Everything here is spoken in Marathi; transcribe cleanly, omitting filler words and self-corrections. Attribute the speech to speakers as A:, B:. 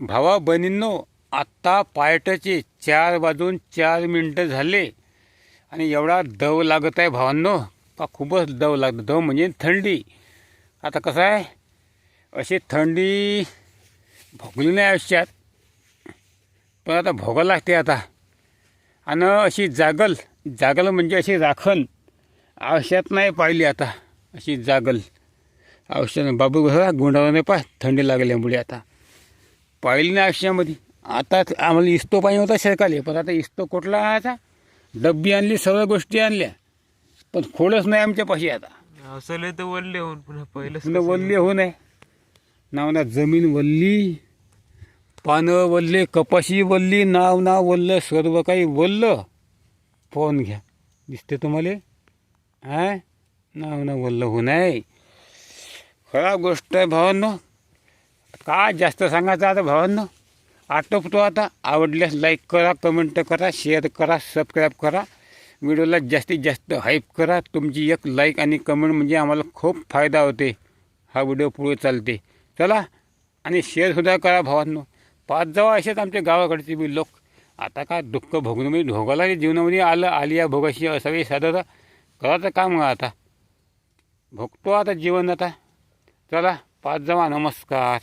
A: भावा बहिणींनो, आत्ता पायटाचे 4 वाजून 4 मिनटं झाले आणि एवढा दव लागत आहे भावांनो. खूपच दव लागतं. दव म्हणजे थंडी. आता कसं आहे, अशी थंडी भोगली नाही आयुष्यात, पण आता भोगावं लागते आता. आणि अशी जागल म्हणजे अशी राखण आयुष्यात नाही पाहिली आता. अशी जागल आयुष्यात बाबू कसं गुंडाळा नाही पाय थंडी लागल्यामुळे आता पाहिली नाही आयुष्यामध्ये. आता आम्हाला इस्तो पाहिजे होता शेकाले, पण आता इस्तो कुठला आता. डब्बी आणली, सर्व गोष्टी आणल्या, पण खोडच नाही आमच्यापाशी आता.
B: असले तर वल्ले होऊन पुन्हा पहिलं
A: पुन्हा वल्ले होऊ नये ना जमीन वल्ली, पानं वल्ले, कपाशी वल्ली, नाव वल्लं, सर्व काही वल्लं. फोन घ्या दिसते तुम्हाला. नाव वल्लं होऊ नये. खराब गोष्ट आहे भावांनो. का जास्त सांगायचं आता भावांनो. आटोपतो आता. आवडल्यास लाईक करा, कमेंट करा, शेअर करा, सबस्क्राईब करा. व्हिडिओला जास्तीत जास्त हाईप करा. तुमची एक लाईक आणि कमेंट म्हणजे आम्हाला खूप फायदा होते. हा व्हिडिओ पुढे चालते. चला, आणि शेअरसुद्धा करा भावांनो. पाच जावा असेच आमच्या गावाकडचे बी लोक. आता का दुःख भोगून म्हणजे भोगाला जीवनामध्ये आली या भोगाशी असावी साधं करायचं काम आता. भोगतो आता जीवन आता. चला, पाच जावा. नमस्कार.